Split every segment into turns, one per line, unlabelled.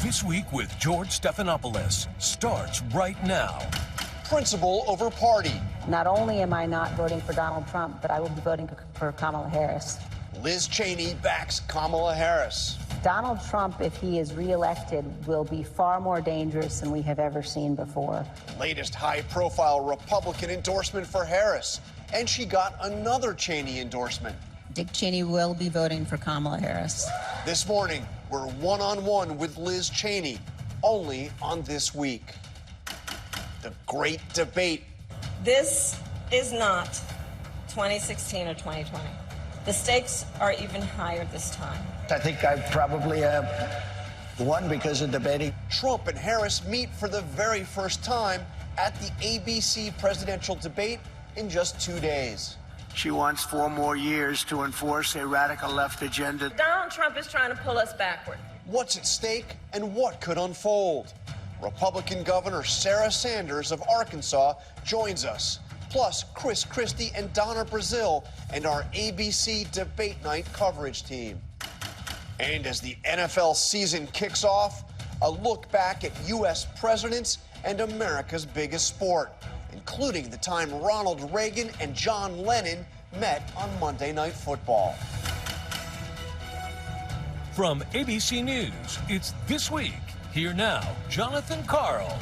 This Week with George Stephanopoulos starts right now.
Principle over party.
Not only am I not voting for Donald Trump, but I will be voting for Kamala Harris.
Liz Cheney backs Kamala Harris.
Donald Trump, if he is reelected, will be far more dangerous than we have ever seen before.
Latest high-profile Republican endorsement for Harris. And she got another Cheney endorsement.
Dick Cheney will be voting for Kamala Harris.
This morning, we're one-on-one with Liz Cheney, only on This Week. The great debate.
This is not 2016 or 2020. The stakes are even higher this time.
I think I probably won because of debating.
Trump and Harris meet for the very first time at the ABC presidential debate in just 2 days.
She wants 4 more years to enforce a radical left agenda.
Donald Trump is trying to pull us backward.
What's at stake and what could unfold? Republican Governor Sarah Sanders of Arkansas joins us. Plus, Christie and Donna Brazile and our ABC Debate Night coverage team. And as the NFL season kicks off, a look back at U.S. presidents and America's biggest sport, including the time Ronald Reagan and John Lennon met on Monday Night Football.
From ABC News, it's This Week. Here now, Jonathan Karl.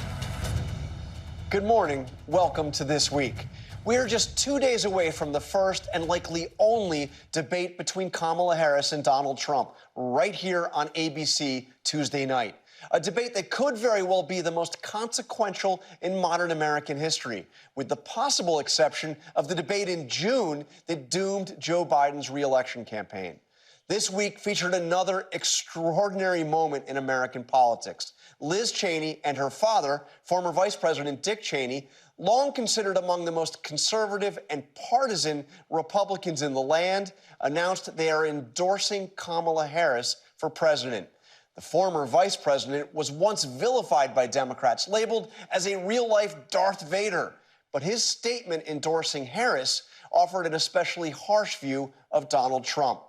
Good morning. Welcome to This Week. We are just 2 days away from the first and likely only debate between Kamala Harris and Donald Trump, right here on ABC Tuesday night. A debate that could very well be the most consequential in modern American history, with the possible exception of the debate in June that doomed Joe Biden's re-election campaign. This week featured another extraordinary moment in American politics. Liz Cheney and her father, former Vice President Dick Cheney, long considered among the most conservative and partisan Republicans in the land, announced they are endorsing Kamala Harris for president. The former vice president was once vilified by Democrats, labeled as a real-life Darth Vader. But his statement endorsing Harris offered an especially harsh view of Donald Trump.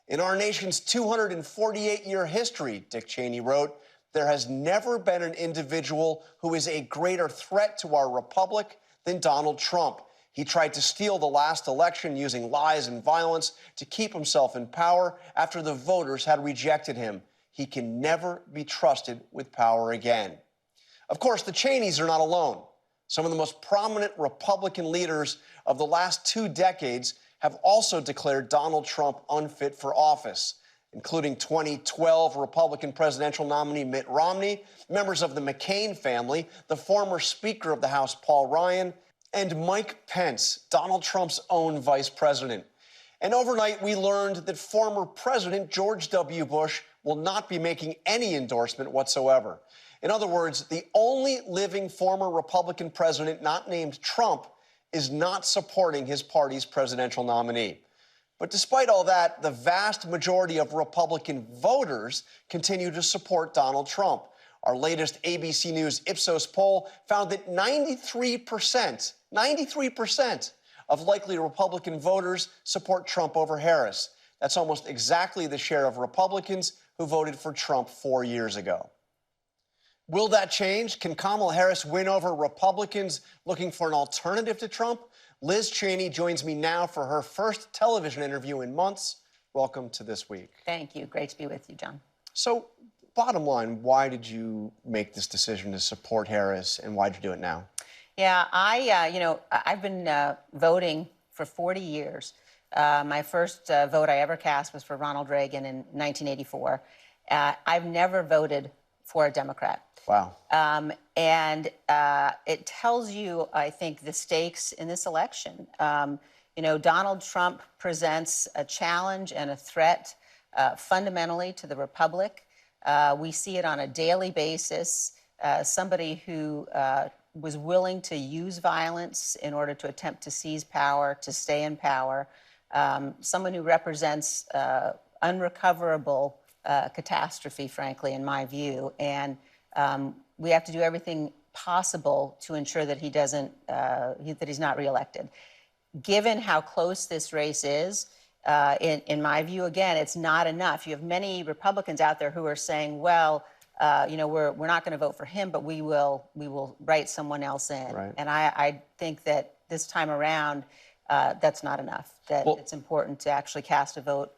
In our nation's 248-year history, Dick Cheney wrote, there has never been an individual who is a greater threat to our republic than Donald Trump. He tried to steal the last election using lies and violence to keep himself in power after the voters had rejected him. He can never be trusted with power again. Of course, the Cheneys are not alone. Some of the most prominent Republican leaders of the last 2 decades have also declared Donald Trump unfit for office, including 2012 Republican presidential nominee Mitt Romney, members of the McCain family, the former Speaker of the House Paul Ryan, and Mike Pence, Donald Trump's own vice president. And overnight, we learned that former President George W. Bush will not be making any endorsement whatsoever. In other words, the only living former Republican president not named Trump is not supporting his party's presidential nominee. But despite all that, the vast majority of Republican voters continue to support Donald Trump. Our latest ABC News Ipsos poll found that 93% of likely Republican voters support Trump over Harris. That's almost exactly the share of Republicans who voted for Trump 4 years ago. Will that change? Can Kamala Harris win over Republicans looking for an alternative to Trump? Liz Cheney joins me now for her first television interview in months. Welcome to This Week.
Thank you. Great to be with you, John.
So, bottom line, why did you make this decision to support Harris, and why did you do it now?
Yeah, I've been voting for 40 years. My first vote I ever cast was for Ronald Reagan in 1984. I've never voted for a Democrat.
Wow.
It tells you, I think, the stakes in this election. Donald Trump presents a challenge and a threat fundamentally to the republic. We see it on a daily basis. Somebody who was willing to use violence in order to attempt to seize power, to stay in power. Someone who represents unrecoverable catastrophe, frankly, in my view. And we have to do everything possible to ensure that he doesn't, that he's not reelected. Given how close this race is, in my view, again, it's not enough. You have many Republicans out there who are saying, well, we're not going to vote for him, but we will write someone else in.
Right.
And I think that this time around, that's not enough. That it's important to actually cast a vote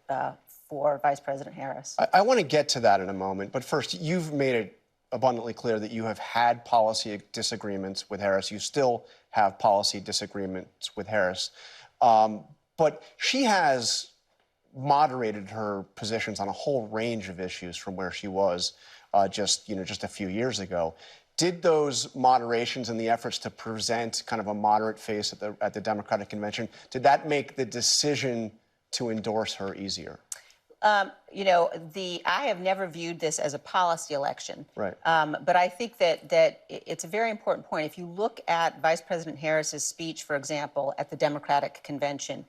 for Vice President Harris.
I want to get to that in a moment, but first, you've made it abundantly clear that you have had policy disagreements with Harris. You still have policy disagreements with Harris. But she has moderated her positions on a whole range of issues from where she was just a few years ago. Did those moderations and the efforts to present kind of a moderate face at the Democratic convention, did that make the decision to endorse her easier?
I have never viewed this as a policy election.
Right.
But I think that it's a very important point. If you look at Vice President Harris's speech, for example, at the Democratic convention,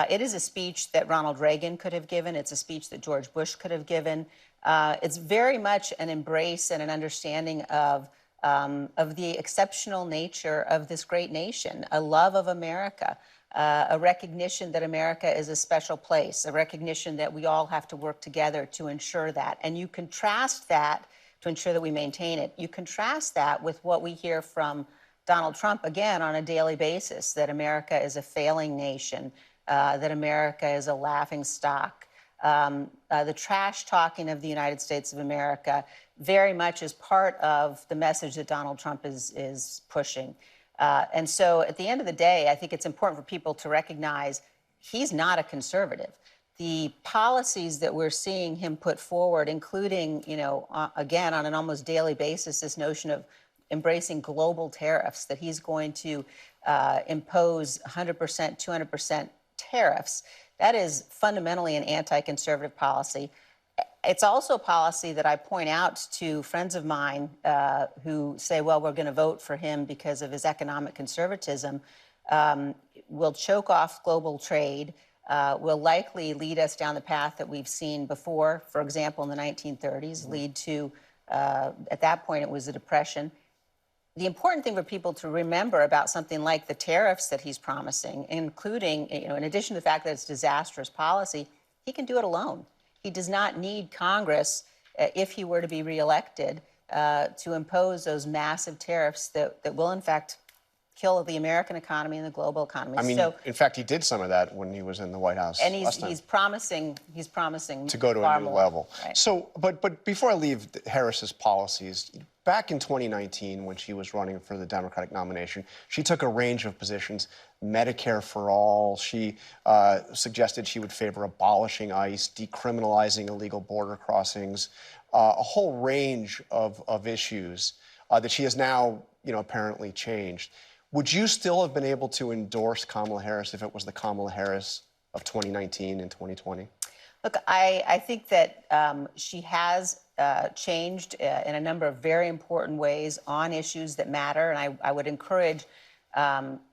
it is a speech that Ronald Reagan could have given. It's a speech that George Bush could have given. It's very much an embrace and an understanding of the exceptional nature of this great nation, a love of America, a recognition that America is a special place, a recognition that we all have to work together to ensure that. And you contrast that to ensure that we maintain it. You contrast that with what we hear from Donald Trump, again, on a daily basis, that America is a failing nation, that America is a laughing stock. The trash talking of the United States of America very much is part of the message that Donald Trump is pushing. And so at the end of the day, I think it's important for people to recognize he's not a conservative. The policies that we're seeing him put forward, including, again, on an almost daily basis, this notion of embracing global tariffs, that he's going to impose 100%, 200% tariffs, that is fundamentally an anti-conservative policy. It's also a policy that I point out to friends of mine who say, well, we're going to vote for him because of his economic conservatism, will choke off global trade, will likely lead us down the path that we've seen before, for example, in the 1930s, lead to, at that point, it was the Depression. The important thing for people to remember about something like the tariffs that he's promising, including, in addition to the fact that it's disastrous policy, he can do it alone. He does not need Congress, if he were to be reelected, to impose those massive tariffs that will, in fact, kill the American economy and the global economy.
I mean, in fact, he did some of that when he was in the White House.
And he's promising
to go to a new level.
Right.
So, but before I leave Harris's policies, back in 2019, when she was running for the Democratic nomination, she took a range of positions. Medicare for all. She suggested she would favor abolishing ICE, decriminalizing illegal border crossings, a whole range of issues that she has now, apparently changed. Would you still have been able to endorse Kamala Harris if it was the Kamala Harris of 2019 and 2020?
Look, I think that she has changed in a number of very important ways on issues that matter, and I would encourage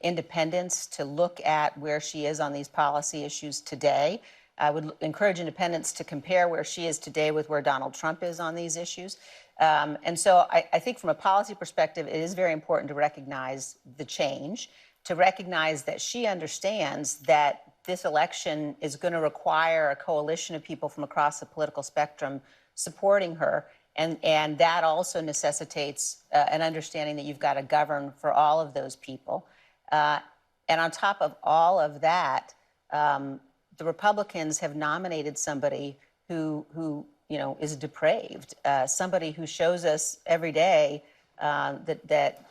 independents to look at where she is on these policy issues today. I would encourage independents to compare where she is today with where Donald Trump is on these issues. And so I think from a policy perspective, it is very important to recognize the change, to recognize that she understands that this election is going to require a coalition of people from across the political spectrum supporting her. And that also necessitates an understanding that you've got to govern for all of those people. And on top of all of that, the Republicans have nominated somebody who is depraved, somebody who shows us every day that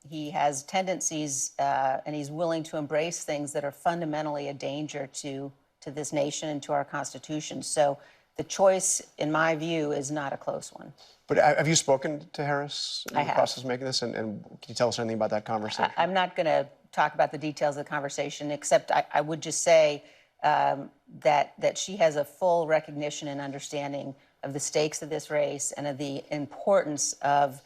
he has tendencies and he's willing to embrace things that are fundamentally a danger to this nation and to our Constitution. So the choice, in my view, is not a close one.
But have you spoken to Harris in the process of making this? And can you tell us anything about that conversation?
I'm not going to talk about the details of the conversation, except I would just say that she has a full recognition and understanding of the stakes of this race and of the importance of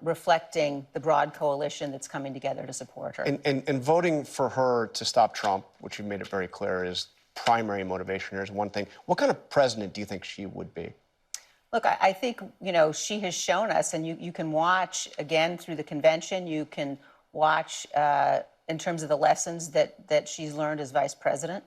reflecting the broad coalition that's coming together to support her.
And voting for her to stop Trump, which you made it very clear is primary motivation here, is one thing. What kind of president do you think she would be?
Look, I think, she has shown us, and you can watch, again, through the convention, you can watch in terms of the lessons that she's learned as vice president.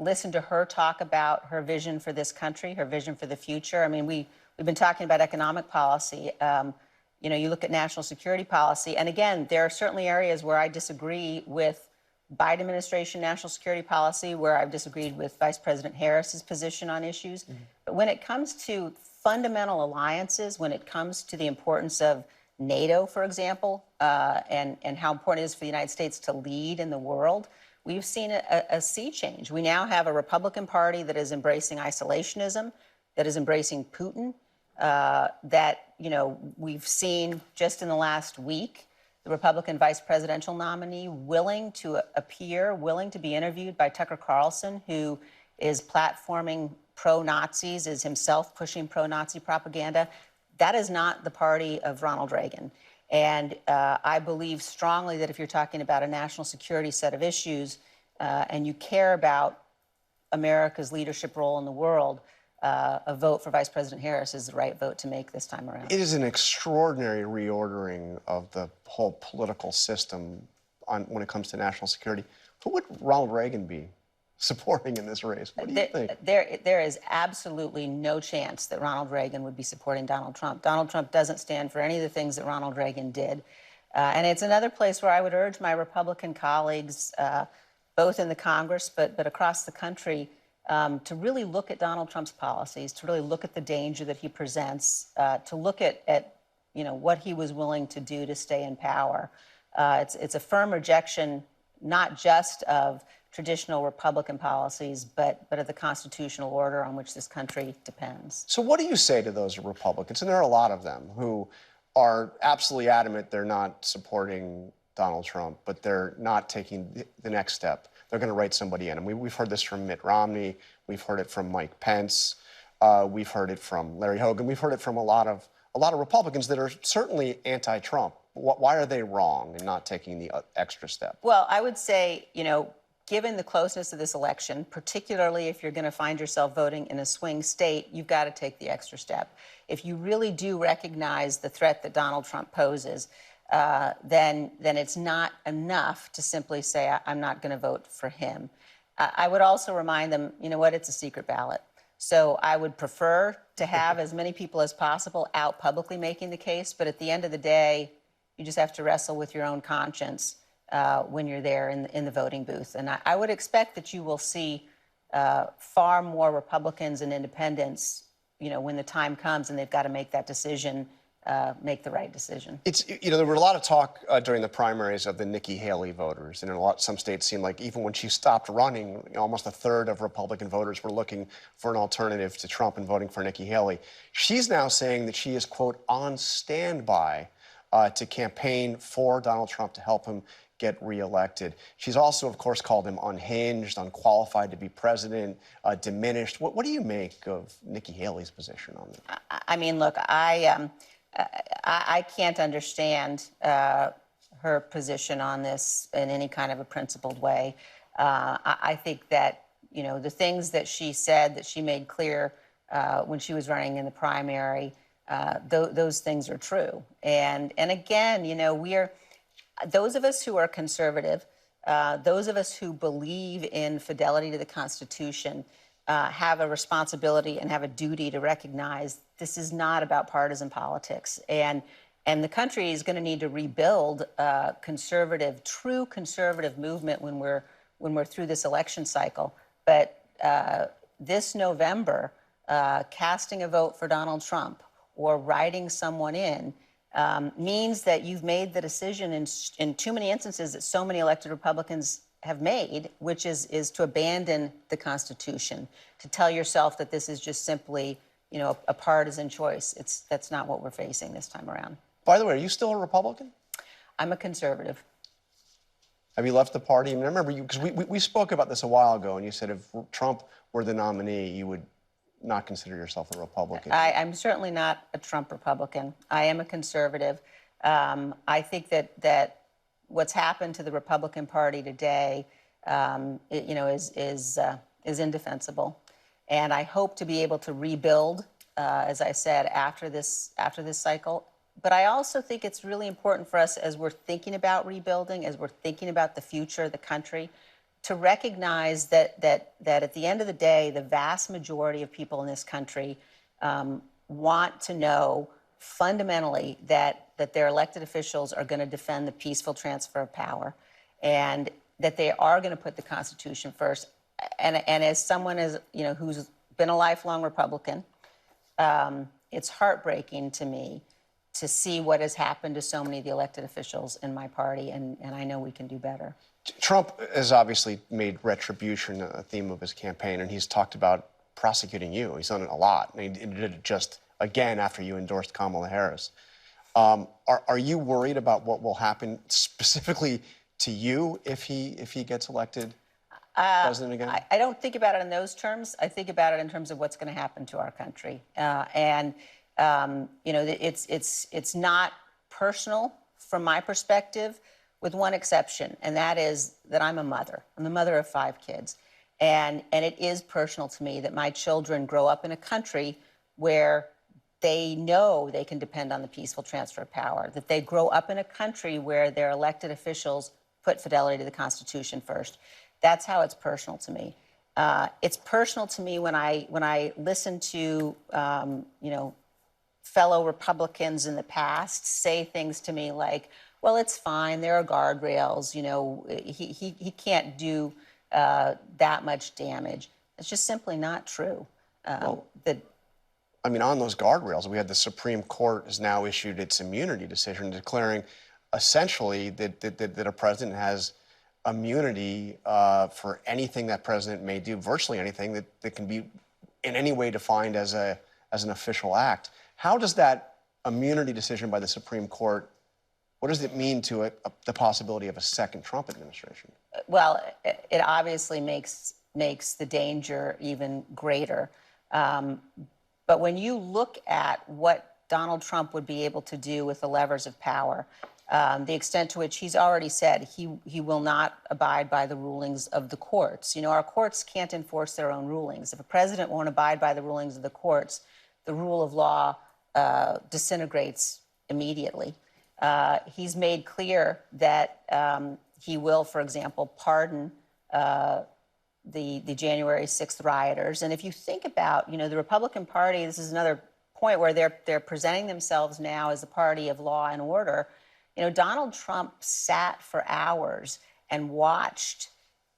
Listen to her talk about her vision for this country, her vision for the future. I mean, We've been talking about economic policy. You know, you look at national security policy, and again, there are certainly areas where I disagree with Biden administration national security policy, where I've disagreed with Vice President Harris's position on issues. But when it comes to fundamental alliances, when it comes to the importance of NATO, for example, and how important it is for the United States to lead in the world, we've seen a sea change. We now have a Republican Party that is embracing isolationism, that is embracing Putin, that, you know, we've seen just in the last week, the Republican vice presidential nominee willing to appear, willing to be interviewed by Tucker Carlson, who is platforming pro-Nazis, is himself pushing pro-Nazi propaganda. That is not the party of Ronald Reagan. And I believe strongly that if you're talking about a national security set of issues and you care about America's leadership role in the world, a vote for Vice President Harris is the right vote to make this time around.
It is an extraordinary reordering of the whole political system when it comes to national security. Who would Ronald Reagan be supporting in this race? What do you think?
There is absolutely no chance that Ronald Reagan would be supporting Donald Trump. Donald Trump doesn't stand for any of the things that Ronald Reagan did. And it's another place where I would urge my Republican colleagues, both in the Congress but across the country, to really look at Donald Trump's policies, to really look at the danger that he presents, to look at you know, what he was willing to do to stay in power. It's a firm rejection, not just of traditional Republican policies, but of the constitutional order on which this country depends.
So what do you say to those Republicans, and there are a lot of them, who are absolutely adamant they're not supporting Donald Trump, but they're not taking the next step? They're going to write somebody in. And we've heard this from Mitt Romney. We've heard it from Mike Pence. We've heard it from Larry Hogan. We've heard it from a lot of Republicans that are certainly anti-Trump. Why are they wrong in not taking the extra step?
Well, I would say, you know, given the closeness of this election, particularly if you're going to find yourself voting in a swing state, you've got to take the extra step. If you really do recognize the threat that Donald Trump poses, then it's not enough to simply say, I'm not going to vote for him. I would also remind them, you know what, it's a secret ballot. So I would prefer to have as many people as possible out publicly making the case, but at the end of the day, you just have to wrestle with your own conscience when you're there in the voting booth. And I would expect that you will see far more Republicans and independents, you know, when the time comes and they've got to make that decision, make the right decision.
It's, you know, there were a lot of talk during the primaries of the Nikki Haley voters, and in some states seemed like even when she stopped running, you know, almost a third of Republican voters were looking for an alternative to Trump and voting for Nikki Haley. She's now saying that she is, quote, on standby to campaign for Donald Trump to help him get reelected. She's also, of course, called him unhinged, unqualified to be president, diminished. What do you make of Nikki Haley's position on that?
I mean, look, I can't understand her position on this in any kind of a principled way. I think that, you know, the things that she said, that she made clear when she was running in the primary, those things are true. And again, you know, those of us who are conservative, those of us who believe in fidelity to the Constitution, have a responsibility and have a duty to recognize this is not about partisan politics. And the country is going to need to rebuild true conservative movement when we're through this election cycle. But this November, casting a vote for Donald Trump or writing someone in means that you've made the decision in too many instances that so many elected Republicans have made, which is to abandon the Constitution, to tell yourself that this is just simply, you know, a partisan choice. That's not what we're facing this time around.
By the way, are you still a Republican?
I'm a conservative.
Have you left the party? I mean, I remember you, because we spoke about this a while ago, and you said if Trump were the nominee, you would not consider yourself a Republican.
I'm certainly not a Trump Republican. I am a conservative. I think that what's happened to the Republican Party today, you know, is indefensible, and I hope to be able to rebuild, as I said, after this cycle. But I also think it's really important for us, as we're thinking about rebuilding, as we're thinking about the future of the country, to recognize that at the end of the day, the vast majority of people in this country want to know fundamentally that their elected officials are going to defend the peaceful transfer of power, and that they are going to put the Constitution first. And as someone who's been a lifelong Republican, it's heartbreaking to me to see what has happened to so many of the elected officials in my party, and I know we can do better.
Trump has obviously made retribution a theme of his campaign, and he's talked about prosecuting you. He's done it a lot, and he did it just again after you endorsed Kamala Harris. Are you worried about what will happen specifically to you if he gets elected president again?
I don't think about it in those terms. I think about it in terms of what's going to happen to our country. It's not personal from my perspective, with one exception, and that is that I'm a mother. I'm the mother of 5 kids. And it is personal to me that my children grow up in a country where they know they can depend on the peaceful transfer of power, that they grow up in a country where their elected officials put fidelity to the Constitution first. That's how it's personal to me. It's personal to me when I listen to fellow Republicans in the past say things to me like, "Well, it's fine. There are guardrails. He can't do that much damage." It's just simply not true.
On those guardrails, we had the Supreme Court has now issued its immunity decision declaring essentially that a president has immunity for anything that president may do, virtually anything that can be in any way defined as an official act. How does that immunity decision by the Supreme Court, what does it mean to the possibility of a second Trump administration?
Well, it obviously makes the danger even greater. But when you look at what Donald Trump would be able to do with the levers of power, the extent to which he's already said he will not abide by the rulings of the courts. Our courts can't enforce their own rulings. If a president won't abide by the rulings of the courts, the rule of law disintegrates immediately. He's made clear that he will, for example, pardon the January 6th rioters. And if you think about, the Republican Party, this is another point where they're presenting themselves now as a party of law and order. Donald Trump sat for hours and watched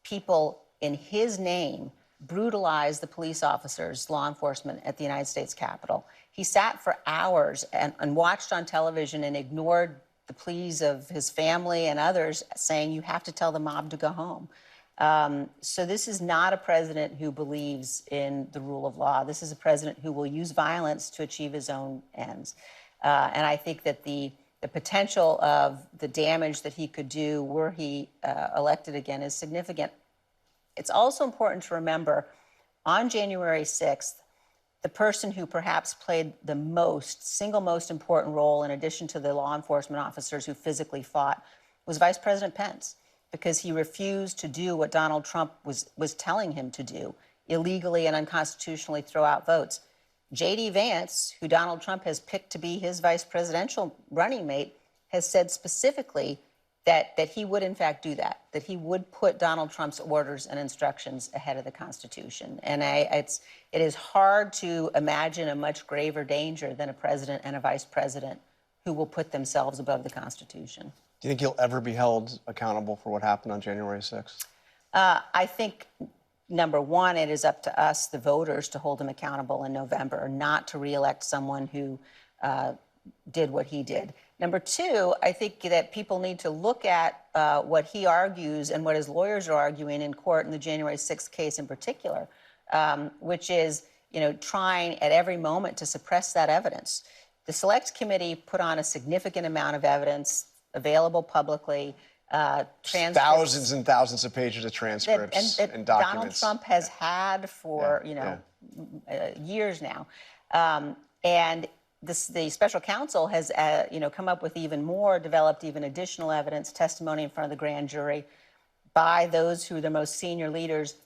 people in his name brutalize the police officers, law enforcement at the United States Capitol. He sat for hours and watched on television and ignored the pleas of his family and others saying, "You have to tell the mob to go home." So this is not a president who believes in the rule of law. This is a president who will use violence to achieve his own ends. And I think that the potential of the damage that he could do were he elected again is significant. It's also important to remember, on January 6th, the person who perhaps played the single most important role, in addition to the law enforcement officers who physically fought, was Vice President Pence, because he refused to do what Donald Trump was telling him to do, illegally and unconstitutionally throw out votes. J.D. Vance, who Donald Trump has picked to be his vice presidential running mate, has said specifically that he would, in fact, do that he would put Donald Trump's orders and instructions ahead of the Constitution. And it is hard to imagine a much graver danger than a president and a vice president who will put themselves above the Constitution.
Do you think he'll ever be held accountable for what happened on January 6th?
I think, number one, it is up to us, the voters, to hold him accountable in November, not to reelect someone who did what he did. Number two, I think that people need to look at what he argues and what his lawyers are arguing in court in the January 6th case in particular, which is, trying at every moment to suppress that evidence. The Select Committee put on a significant amount of evidence available publicly,
thousands and thousands of pages of transcripts and documents.
Donald Trump has had for years now, and the special counsel has come up with even more, developed even additional evidence, testimony in front of the grand jury by those who are the most senior leaders.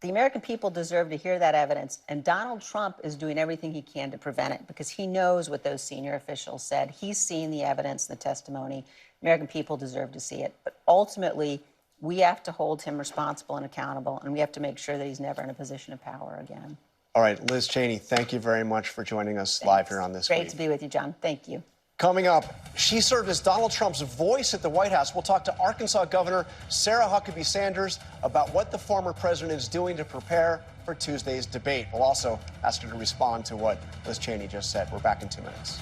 The American people deserve to hear that evidence, and Donald Trump is doing everything he can to prevent it because he knows what those senior officials said. He's seen the evidence, the testimony. American people deserve to see it. But ultimately, we have to hold him responsible and accountable, and we have to make sure that he's never in a position of power again.
All right, Liz Cheney, thank you very much for joining us live here on This Week.
Great to be with you, John. Thank you.
Coming up, she served as Donald Trump's voice at the White House. We'll talk to Arkansas Governor Sarah Huckabee Sanders about what the former president is doing to prepare for Tuesday's debate. We'll also ask her to respond to what Liz Cheney just said. We're back in 2 minutes.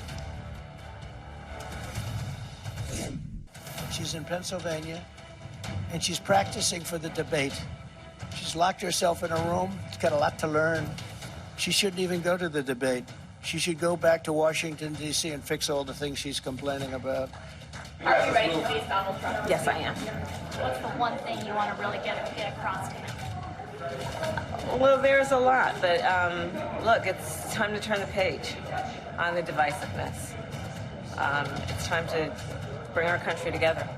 She's in Pennsylvania, and she's practicing for the debate. She's locked herself in a room. She's got a lot to learn. She shouldn't even go to the debate. She should go back to Washington, D.C. and fix all the things she's complaining about.
Are you ready to face Donald Trump?
Yes, I am.
What's the one thing you want to really get across to him?
Well, there's a lot, but look, it's time to turn the page on the divisiveness. It's time to bring our country together.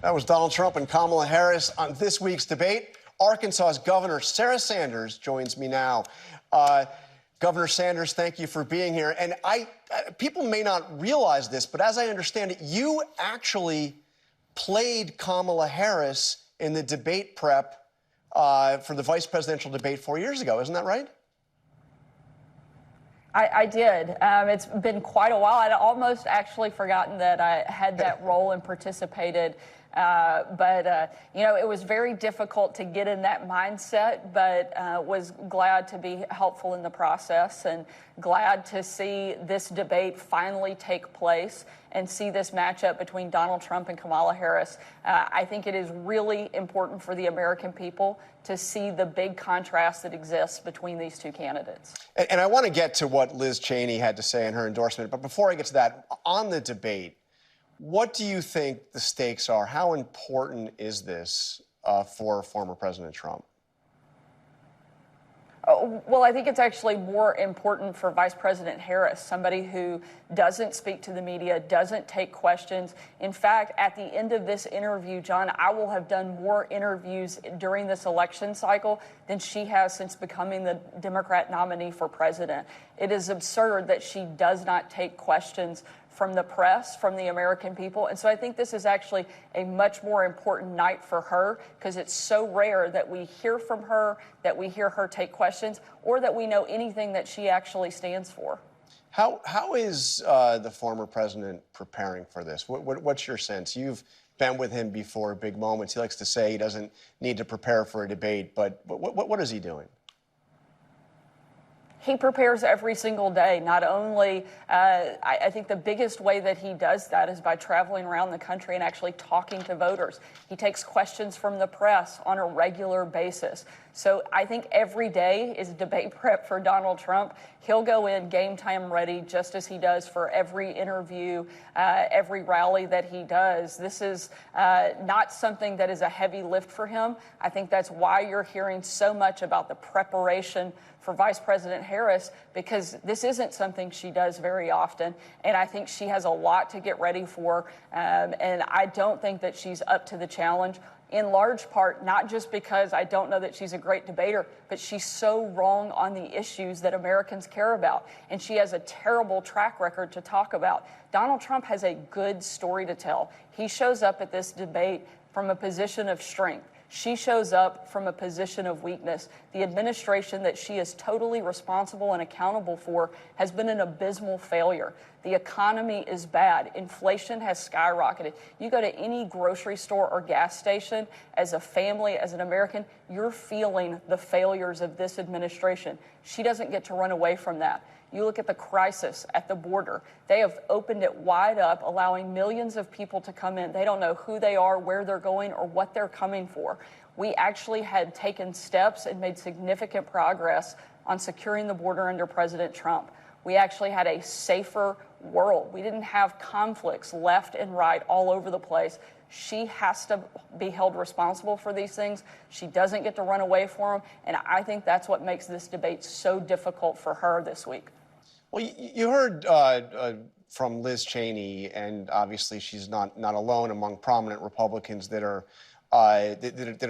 That was Donald Trump and Kamala Harris on this week's debate. Arkansas's Governor Sarah Sanders joins me now. Governor Sanders, thank you for being here. And people may not realize this, but as I understand it, you actually played Kamala Harris in the debate prep for the vice presidential debate 4 years ago. Isn't that right?
I did. It's been quite a while. I'd almost actually forgotten that I had that role and participated. But it was very difficult to get in that mindset, but was glad to be helpful in the process and glad to see this debate finally take place and see this matchup between Donald Trump and Kamala Harris. I think it is really important for the American people to see the big contrast that exists between these two candidates.
And I want to get to what Liz Cheney had to say in her endorsement. But before I get to that, on the debate, what do you think the stakes are? How important is this for former President Trump?
Well, I think it's actually more important for Vice President Harris, somebody who doesn't speak to the media, doesn't take questions. In fact, at the end of this interview, John, I will have done more interviews during this election cycle than she has since becoming the Democrat nominee for president. It is absurd that she does not take questions from the press, from the American people. And so I think this is actually a much more important night for her because it's so rare that we hear from her, that we hear her take questions, or that we know anything that she actually stands for.
How is the former president preparing for this? What's your sense? You've been with him before big moments. He likes to say he doesn't need to prepare for a debate, but what is he doing?
He prepares every single day. Not only, I think the biggest way that he does that is by traveling around the country and actually talking to voters. He takes questions from the press on a regular basis. So I think every day is debate prep for Donald Trump. He'll go in game time ready, just as he does for every interview, every rally that he does. This is not something that is a heavy lift for him. I think that's why you're hearing so much about the preparation for Vice President Harris, because this isn't something she does very often. And I think she has a lot to get ready for. And I don't think that she's up to the challenge, in large part, not just because I don't know that she's a great debater, but she's so wrong on the issues that Americans care about. And she has a terrible track record to talk about. Donald Trump has a good story to tell. He shows up at this debate from a position of strength. She shows up from a position of weakness. The administration that she is totally responsible and accountable for has been an abysmal failure. The economy is bad. Inflation has skyrocketed. You go to any grocery store or gas station as a family, as an American, you're feeling the failures of this administration. She doesn't get to run away from that. You look at the crisis at the border. They have opened it wide up, allowing millions of people to come in. They don't know who they are, where they're going, or what they're coming for. We actually had taken steps and made significant progress on securing the border under President Trump. We actually had a safer world. We didn't have conflicts left and right all over the place. She has to be held responsible for these things. She doesn't get to run away from them. And I think that's what makes this debate so difficult for her this week.
Well, you heard from Liz Cheney, and obviously she's not alone among prominent Republicans that are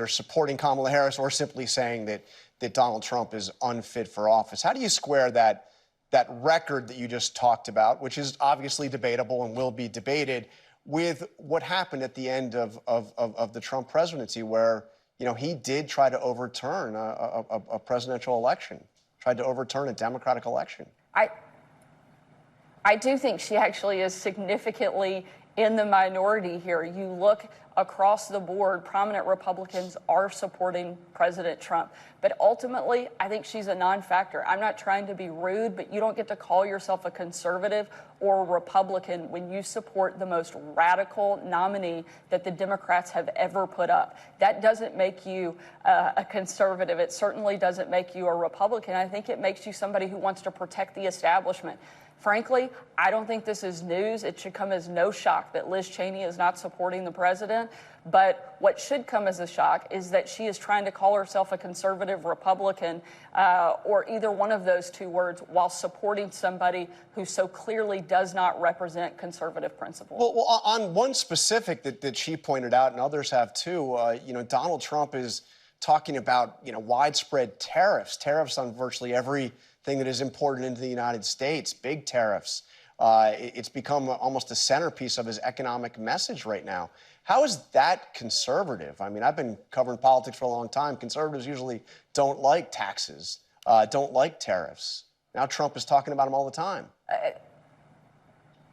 supporting Kamala Harris or simply saying that Donald Trump is unfit for office. How do you square that record that you just talked about, which is obviously debatable and will be debated, with what happened at the end of the Trump presidency, where you know, he did try to overturn a presidential election, tried to overturn a Democratic election.
I do think she actually is significantly in the minority here. You look across the board, prominent Republicans are supporting President Trump. But ultimately, I think she's a non-factor. I'm not trying to be rude, but you don't get to call yourself a conservative or a Republican when you support the most radical nominee that the Democrats have ever put up. That doesn't make you a conservative. It certainly doesn't make you a Republican. I think it makes you somebody who wants to protect the establishment. Frankly, I don't think this is news. It should come as no shock that Liz Cheney is not supporting the president. But what should come as a shock is that she is trying to call herself a conservative Republican or either one of those two words while supporting somebody who so clearly does not represent conservative principles.
Well, on one specific that she pointed out, and others have too, you know, Donald Trump is talking about, you know, widespread tariffs on virtually everything that is imported into the United States, big tariffs. It's become almost a centerpiece of his economic message right now. How is that conservative? I mean, I've been covering politics for a long time. Conservatives usually don't like taxes, don't like tariffs. Now Trump is talking about them all the time.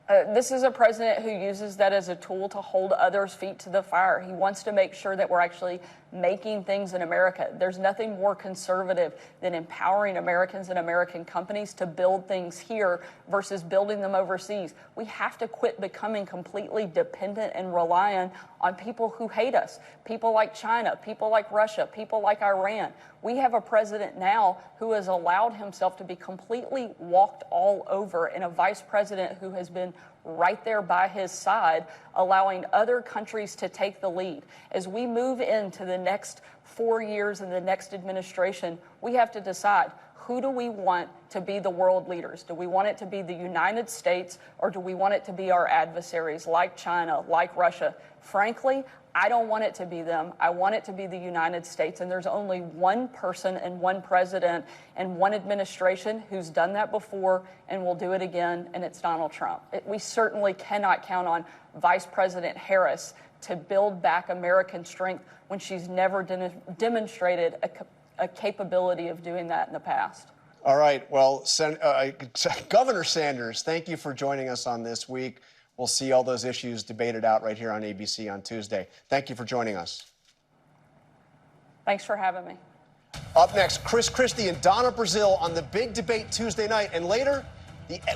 This is a president who uses that as a tool to hold others' feet to the fire. He wants to make sure that we're actually making things in America. There's nothing more conservative than empowering Americans and American companies to build things here versus building them overseas. We have to quit becoming completely dependent and reliant on people who hate us, people like China, people like Russia, people like Iran. We have a president now who has allowed himself to be completely walked all over, and a vice president who has been right there by his side, allowing other countries to take the lead. As we move into the next 4 years in the next administration, we have to decide, who do we want to be the world leaders? Do we want it to be the United States, or do we want it to be our adversaries like China, like Russia? Frankly, I don't want it to be them. I want it to be the United States. And there's only one person and one president and one administration who's done that before and will do it again, and it's Donald Trump. We certainly cannot count on Vice President Harris to build back American strength when she's never demonstrated a capability of doing that in the past.
All right. Well, Governor Sanders, thank you for joining us on This Week. We'll see all those issues debated out right here on ABC on Tuesday. Thank you for joining us.
Thanks for having me.
Up next, Christie and Donna Brazile on the big debate Tuesday night. And later,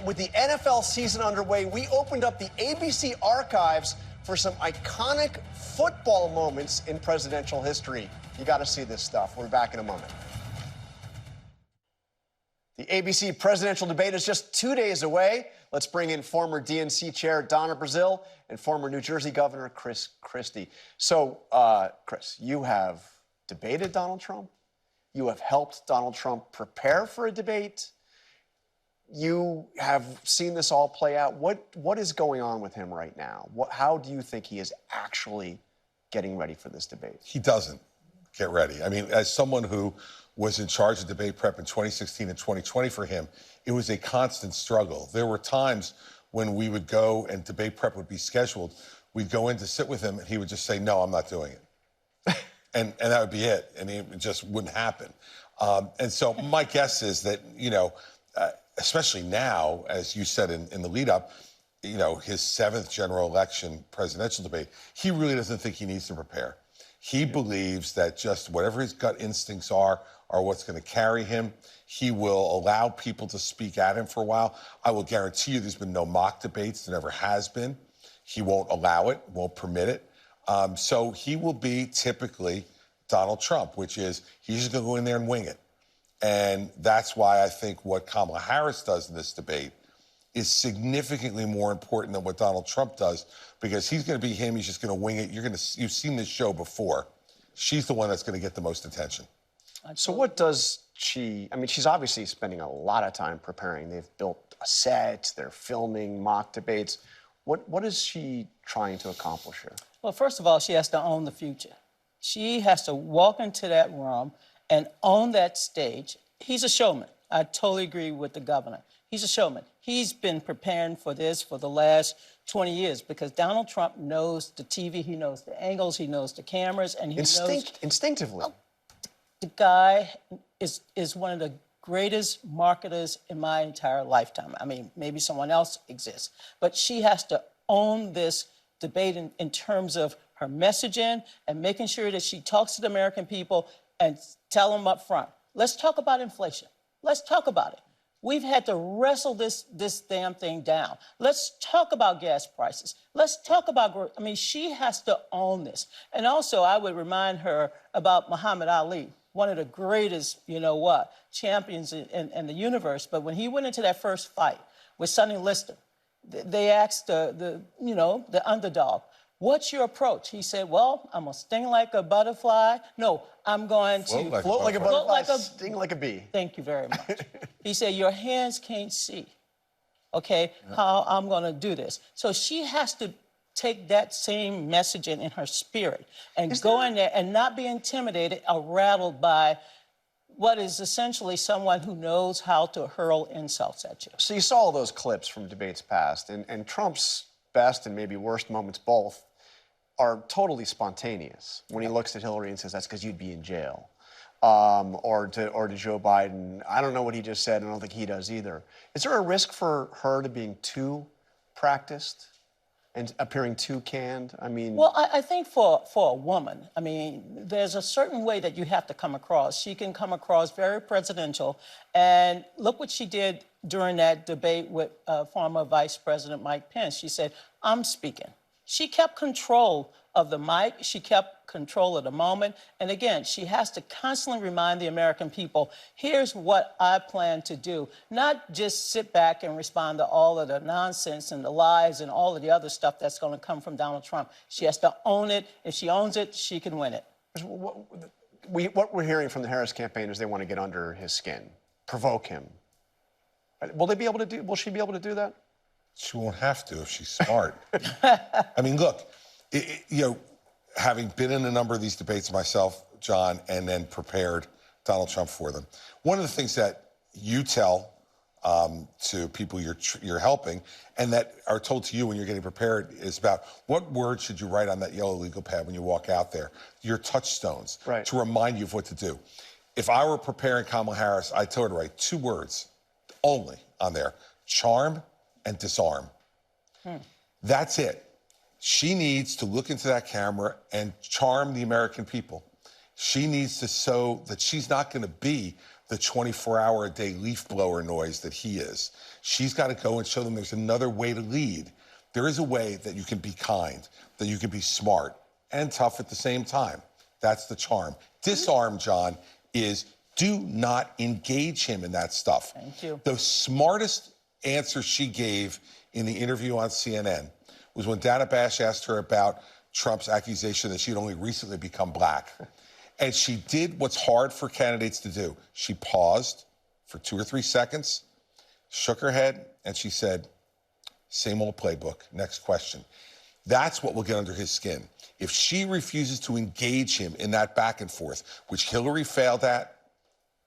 with the NFL season underway, we opened up the ABC archives for some iconic football moments in presidential history. You got to see this stuff. We're back in a moment. The ABC presidential debate is just 2 days away. Let's bring in former DNC chair Donna Brazile and former New Jersey Governor Christie. So, Chris, you have debated Donald Trump. You have helped Donald Trump prepare for a debate. You have seen this all play out. What is going on with him right now? How do you think he is actually getting ready for this debate?
He doesn't get ready. I mean, as someone who was in charge of debate prep in 2016 and 2020 for him, it was a constant struggle. There were times when we would go and debate prep would be scheduled. We'd go in to sit with him and he would just say, no, I'm not doing it. and that would be it. And it just wouldn't happen. And so my guess is that, you know, especially now, as you said in the lead up, you know, his 7th general election presidential debate, he really doesn't think he needs to prepare. He believes that just whatever his gut instincts are what's going to carry him. He will allow people to speak at him for a while. I will guarantee you there's been no mock debates. There never has been. He won't allow it, won't permit it. So he will be typically Donald Trump, which is he's just going to go in there and wing it. And that's why I think what Kamala Harris does in this debate is significantly more important than what Donald Trump does, because he's going to be him. He's just going to wing it. You've seen this show before. She's the one that's going to get the most attention.
So what does she, I mean, she's obviously spending a lot of time preparing. They've built a set, they're filming mock debates. What is she trying to accomplish here?
Well, first of all, she has to own the future. She has to walk into that room and own that stage. He's a showman. I totally agree with the governor. He's a showman. He's been preparing for this for the last 20 years because Donald Trump knows the TV, he knows the angles, he knows the cameras, and he knows...
Instinctively.
The guy is one of the greatest marketers in my entire lifetime. I mean, maybe someone else exists. But she has to own this debate in terms of her messaging and making sure that she talks to the American people and tell them up front, let's talk about inflation. Let's talk about it. We've had to wrestle this damn thing down. Let's talk about gas prices. Let's talk about, I mean, she has to own this. And also, I would remind her about Muhammad Ali, one of the greatest, champions in the universe. But when he went into that first fight with Sonny Liston, they asked the underdog, what's your approach? He said, well, I'm going to sting like a butterfly. No, I'm going to
float like a butterfly, sting like a bee.
Thank you very much. He said, your hands can't see, how I'm going to do this. So she has to take that same messaging in her spirit and go in there and not be intimidated or rattled by what is essentially someone who knows how to hurl insults at you.
So you saw all those clips from debates past, and Trump's best and maybe worst moments both are totally spontaneous. When he looks at Hillary and says, that's because you'd be in jail. Or to Joe Biden, I don't know what he just said, and I don't think he does either. Is there a risk for her to being too practiced and appearing too canned? I mean...
Well, I think for a woman, I mean, there's a certain way that you have to come across. She can come across very presidential, and look what she did during that debate with former Vice President Mike Pence. She said, I'm speaking. She kept control of the mic. She kept control of the moment. And again, she has to constantly remind the American people, here's what I plan to do. Not just sit back and respond to all of the nonsense and the lies and all of the other stuff that's going to come from Donald Trump. She has to own it. If she owns it, she can win it.
What we're hearing from the Harris campaign is they want to get under his skin, provoke him. Will she be able to do that?
She won't have to if she's smart. I mean, look, having been in a number of these debates myself, John, and then prepared Donald Trump for them, one of the things that you tell to people you're helping and that are told to you when you're getting prepared is about what words should you write on that yellow legal pad when you walk out there, your touchstones, to remind you of what to do. If I were preparing Kamala Harris, I'd tell her to write 2 words only on there, charm and disarm. That's it. She needs to look into that camera and charm the American people. She needs to show that she's not going to be the 24-hour-a-day leaf blower noise that he is. She's got to go and show them there's another way to lead. There is a way that you can be kind, that you can be smart and tough at the same time. That's the charm. Disarm, John, is do not engage him in that stuff.
Thank you.
The smartest answer she gave in the interview on CNN was when Donna Bash asked her about Trump's accusation that she'd only recently become black. And she did what's hard for candidates to do. She paused for 2 or 3 seconds, shook her head, and she said, same old playbook, next question. That's what will get under his skin. If she refuses to engage him in that back and forth, which Hillary failed at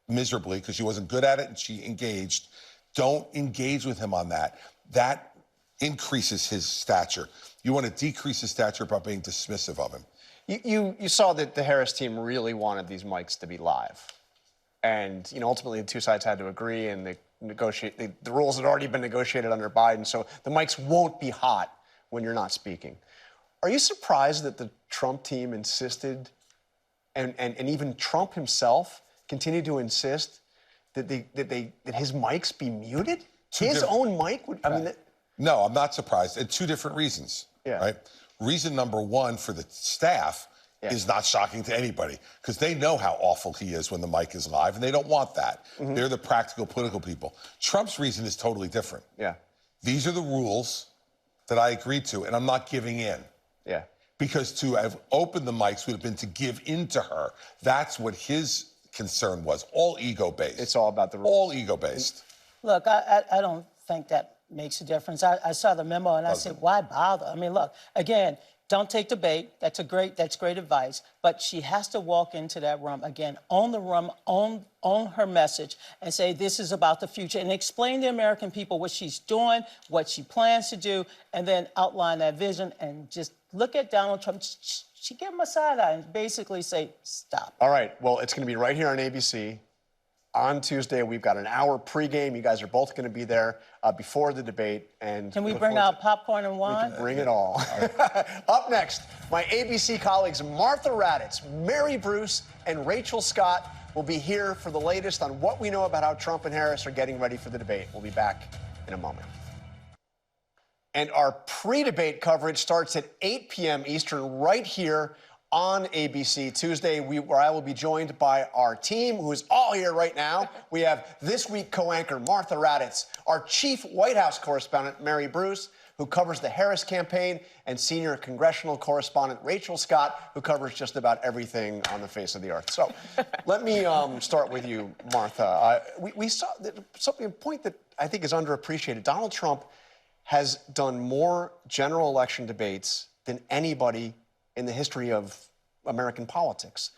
miserably because she wasn't good at it and she engaged, don't engage with him on that. That increases his stature. You want to decrease his stature by being dismissive of him.
You saw that the Harris team really wanted these mics to be live. And, ultimately the 2 sides had to agree and they the rules had already been negotiated under Biden, so the mics won't be hot when you're not speaking. Are you surprised that the Trump team insisted and even Trump himself continued to insist that his mics be muted? His own mic would,
No, I'm not surprised. And 2 different reasons, right? Reason number 1 for the staff is not shocking to anybody because they know how awful he is when the mic is live and they don't want that. They're the practical political people. Trump's reason is totally different. These are the rules that I agreed to and I'm not giving in. Because to have opened the mics would have been to give in to her. That's what his concern was. All ego-based.
It's all about the rules.
All ego-based.
Look, I don't think that makes a difference. I saw the memo and I said, why bother? I mean, look, again, don't take the bait. That's great advice. But she has to walk into that room again, own the room, own her message, and say this is about the future, and explain to the American people what she's doing, what she plans to do, and then outline that vision. And just look at Donald Trump. She give him a side eye and basically say, stop.
All right. Well, it's going to be right here on ABC. On Tuesday, we've got an hour pregame. You guys are both going to be there before the debate. And
can we bring out popcorn and wine?
We can bring it all. Up next, my ABC colleagues Martha Raddatz, Mary Bruce, and Rachel Scott will be here for the latest on what we know about how Trump and Harris are getting ready for the debate. We'll be back in a moment. And our pre-debate coverage starts at 8 p.m. Eastern right here on ABC Tuesday, where I will be joined by our team, who is all here right now. We have This Week co-anchor Martha Raddatz, our chief White House correspondent Mary Bruce, who covers the Harris campaign, and senior congressional correspondent Rachel Scott, who covers just about everything on the face of the earth. So let me start with you, Martha. We saw a point that I think is underappreciated. Donald Trump has done more general election debates than anybody in the history of American politics.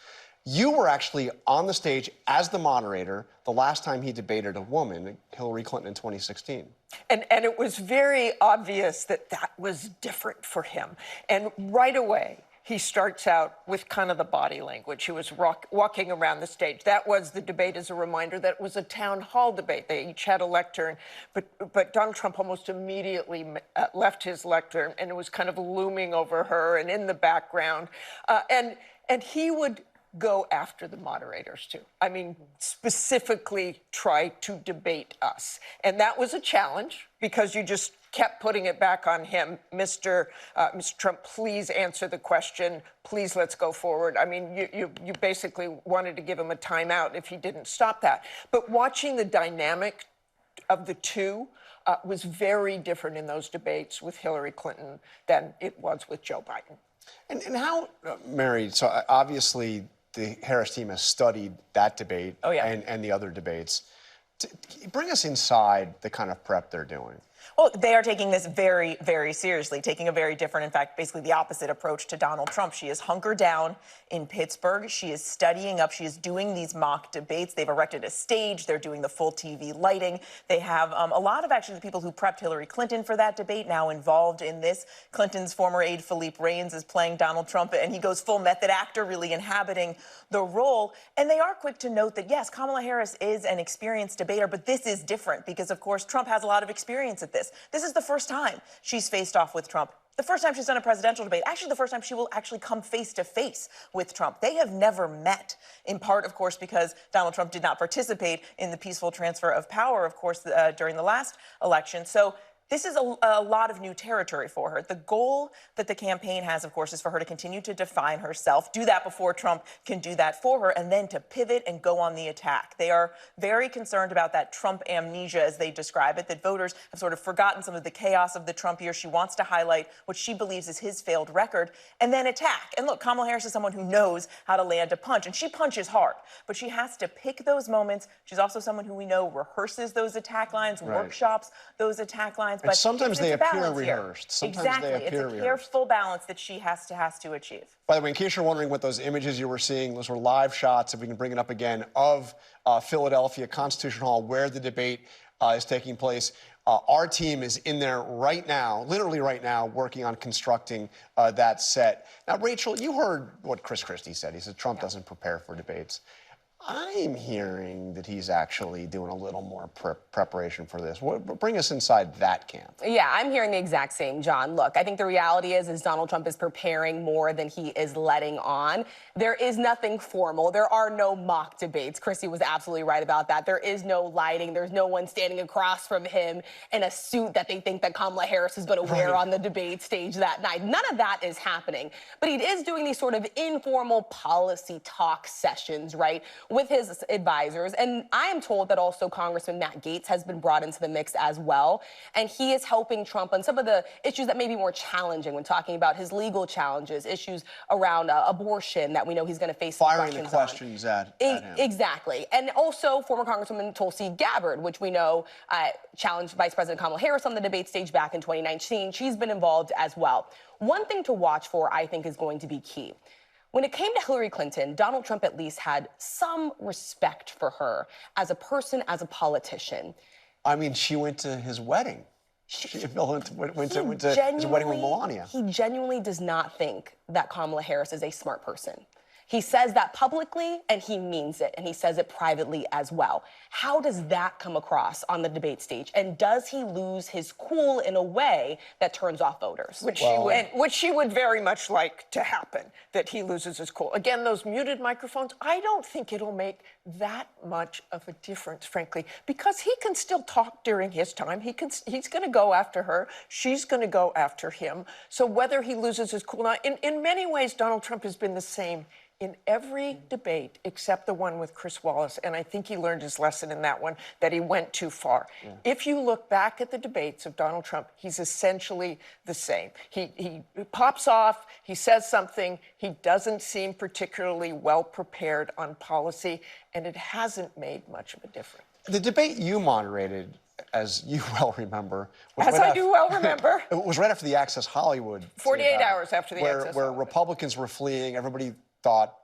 You were actually on the stage as the moderator the last time he debated a woman, Hillary Clinton, in 2016.
And it was very obvious that that was different for him. And right away, he starts out with kind of the body language. He was walking around the stage. That was the debate, as a reminder, that it was a town hall debate. They each had a lectern, but Donald Trump almost immediately left his lectern, and it was kind of looming over her and in the background. And he would go after the moderators, too. I mean, specifically try to debate us. And that was a challenge, because you just kept putting it back on him. Mr. Trump, please answer the question. Please, let's go forward. I mean, you basically wanted to give him a timeout if he didn't stop that. But watching the dynamic of the two was very different in those debates with Hillary Clinton than it was with Joe Biden.
And how, Mary, so obviously the Harris team has studied that debate and the other debates. Bring us inside the kind of prep they're doing.
Well, they are taking this very, very seriously, taking a very different, in fact, basically the opposite approach to Donald Trump. She is hunkered down in Pittsburgh. She is studying up. She is doing these mock debates. They've erected a stage. They're doing the full TV lighting. They have a lot of actually the people who prepped Hillary Clinton for that debate now involved in this. Clinton's former aide, Philippe Reines, is playing Donald Trump, and he goes full method actor, really inhabiting the role. And they are quick to note that, yes, Kamala Harris is an experienced debater, but this is different because, of course, Trump has a lot of experience at this. This is the first time she's faced off with Trump. The first time she's done a presidential debate, actually the first time she will actually come face to face with Trump. They have never met, in part, of course, because Donald Trump did not participate in the peaceful transfer of power, of course, during the last election. So this is a lot of new territory for her. The goal that the campaign has, of course, is for her to continue to define herself, do that before Trump can do that for her, and then to pivot and go on the attack. They are very concerned about that Trump amnesia, as they describe it, that voters have sort of forgotten some of the chaos of the Trump years. She wants to highlight what she believes is his failed record and then attack. And look, Kamala Harris is someone who knows how to land a punch, and she punches hard, but she has to pick those moments. She's also someone who we know rehearses those attack lines, workshops those attack lines.
But sometimes they appear rehearsed.
Exactly. It's a careful balance that she has to achieve.
By the way, in case you're wondering what those images you were seeing, those were live shots, if we can bring it up again, of Philadelphia Constitution Hall, where the debate is taking place. Our team is in there right now, literally right now, working on constructing that set. Now, Rachel, you heard what Chris Christie said. He said Trump doesn't prepare for debates. I'm hearing that he's actually doing a little more preparation for this. Bring us inside that camp.
Yeah, I'm hearing the exact same, John. Look, I think the reality is Donald Trump is preparing more than he is letting on. There is nothing formal. There are no mock debates. Christie was absolutely right about that. There is no lighting. There's no one standing across from him in a suit that they think that Kamala Harris is going to wear on the debate stage that night. None of that is happening. But he is doing these sort of informal policy talk sessions, right, with his advisors. And I am told that also Congressman Matt Gaetz has been brought into the mix as well. And he is helping Trump on some of the issues that may be more challenging when talking about his legal challenges, issues around abortion that we know he's going to face
firing the questions at him.
Exactly. And also former Congresswoman Tulsi Gabbard, which we know challenged Vice President Kamala Harris on the debate stage back in 2019. She's been involved as well. One thing to watch for, I think, is going to be key. When it came to Hillary Clinton, Donald Trump at least had some respect for her as a person, as a politician.
I mean, she went to his wedding. She went to his wedding with Melania.
He genuinely does not think that Kamala Harris is a smart person. He says that publicly, and he means it, and he says it privately as well. How does that come across on the debate stage? And does he lose his cool in a way that turns off voters?
Which she would very much like to happen, that he loses his cool. Again, those muted microphones, I don't think it'll make that much of a difference, frankly, because he can still talk during his time. He's going to go after her. She's going to go after him. So whether he loses his cool, now, in many ways, Donald Trump has been the same in every debate except the one with Chris Wallace, and I think he learned his lesson in that one, that he went too far. Yeah. If you look back at the debates of Donald Trump, he's essentially the same. He pops off, he says something, he doesn't seem particularly well prepared on policy, and it hasn't made much of a difference.
The debate you moderated, as you well remember,
was
it was right after the Access Hollywood.
48 hours after the Access
where
Hollywood.
Republicans were fleeing.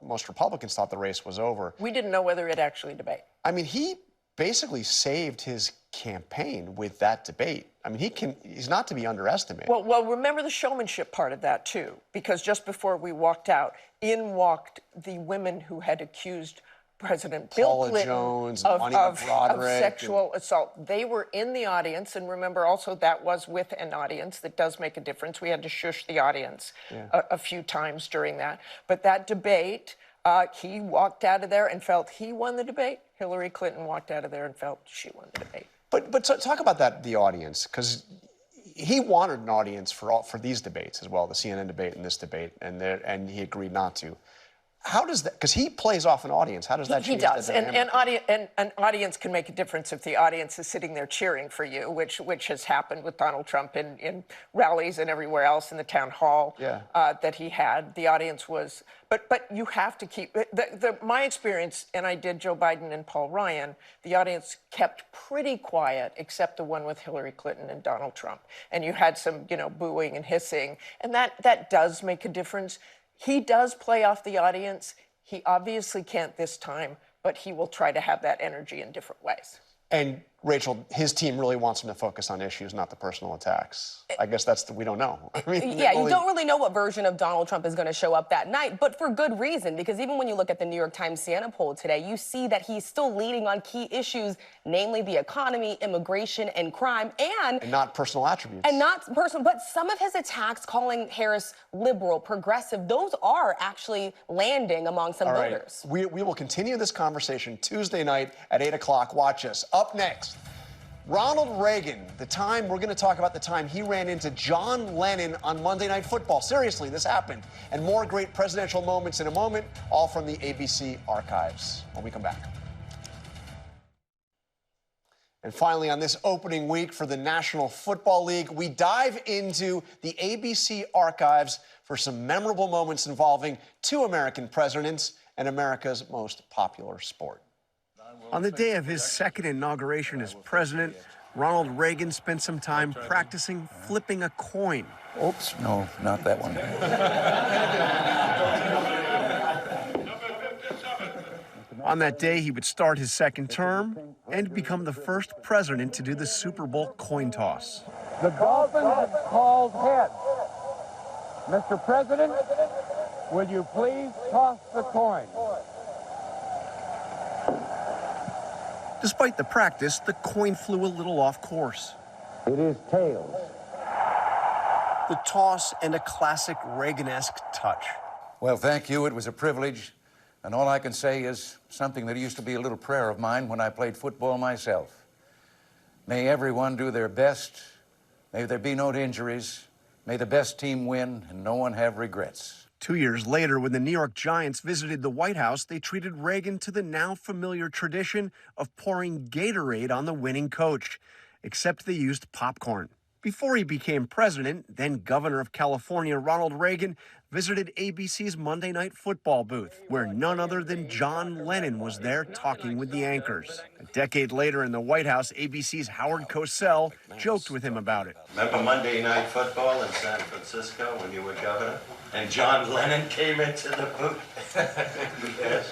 Most Republicans thought the race was over.
We didn't know whether it'd actually debate.
I mean, he basically saved his campaign with that debate. I mean, he's not to be underestimated.
Well, remember the showmanship part of that, too, because just before we walked out, in walked the women who had accused President Bill Clinton
Jones,
of sexual assault. They were in the audience, and remember also that was with an audience. That does make a difference. We had to shush the audience a few times during that. But that debate, he walked out of there and felt he won the debate. Hillary Clinton walked out of there and felt she won the debate.
But talk about the audience, because he wanted an audience for these debates as well, the CNN debate and this debate, and he agreed not to. How does that, because he plays off an audience, how does that change?
He does, and an audience can make a difference if the audience is sitting there cheering for you, which has happened with Donald Trump in rallies and everywhere else in the town hall that he had. The audience was, but you have to keep, my experience, and I did Joe Biden and Paul Ryan, the audience kept pretty quiet except the one with Hillary Clinton and Donald Trump. And you had some, booing and hissing, and that does make a difference. He does play off the audience. He obviously can't this time, but he will try to have that energy in different ways.
And Rachel, his team really wants him to focus on issues, not the personal attacks. I guess we don't know. I mean,
yeah, you don't really know what version of Donald Trump is going to show up that night, but for good reason, because even when you look at the New York Times Siena poll today, you see that he's still leading on key issues, namely the economy, immigration, and crime, and
not personal attributes.
And not personal, but some of his attacks calling Harris liberal, progressive, those are actually landing among some voters.
We will continue this conversation Tuesday night at 8 o'clock. Watch us. Up next, Ronald Reagan, we're going to talk about the time he ran into John Lennon on Monday Night Football. Seriously, this happened. And more great presidential moments in a moment, all from the ABC archives when we come back. And finally, on this opening week for the National Football League, we dive into the ABC archives for some memorable moments involving two American presidents and America's most popular sport.
On the day of his second inauguration as president, Ronald Reagan spent some time practicing flipping a coin.
Oops, no, not that one.
On that day, he would start his second term and become the first president to do the Super Bowl coin toss.
The Dolphins have called heads. Mr. President, will you please toss the coin?
Despite the practice, the coin flew a little off course.
It is tails.
The toss and a classic Reagan-esque touch.
Well, thank you. It was a privilege. And all I can say is something that used to be a little prayer of mine when I played football myself. May everyone do their best. May there be no injuries. May the best team win and no one have regrets.
2 years later, when the New York Giants visited the White House, they treated Reagan to the now familiar tradition of pouring Gatorade on the winning coach, except they used popcorn. Before he became president, then governor of California Ronald Reagan visited ABC's Monday Night Football booth, where none other than John Lennon was there talking with the anchors. A decade later in the White House, ABC's Howard Cosell joked with him about it.
Remember Monday Night Football in San Francisco when you were governor? And John Lennon came into the booth? Yes.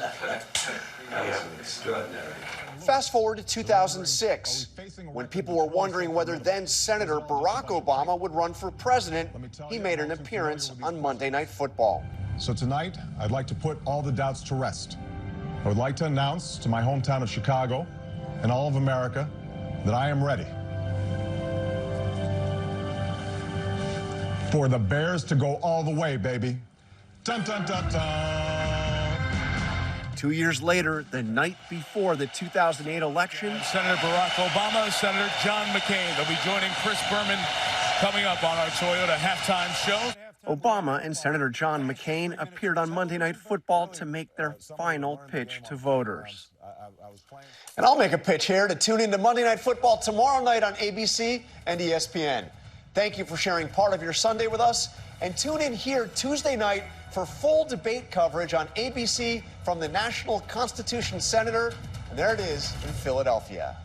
That was extraordinary.
Fast forward to 2006, when people were wondering whether then Senator Barack Obama would run for president. He made an appearance on Monday Night Football.
So tonight, I'd like to put all the doubts to rest. I would like to announce to my hometown of Chicago and all of America that I am ready for the Bears to go all the way, baby. Dun, dun, dun, dun.
2 years later, the night before the 2008 election,
Senator Barack Obama, Senator John McCain. They'll be joining Chris Berman coming up on our Toyota halftime show.
Obama and Senator John McCain appeared on Monday Night Football to make their final pitch to voters.
And I'll make a pitch here to tune into Monday Night Football tomorrow night on ABC and ESPN. Thank you for sharing part of your Sunday with us, and tune in here Tuesday night for full debate coverage on ABC from the National Constitution Center. And there it is in Philadelphia.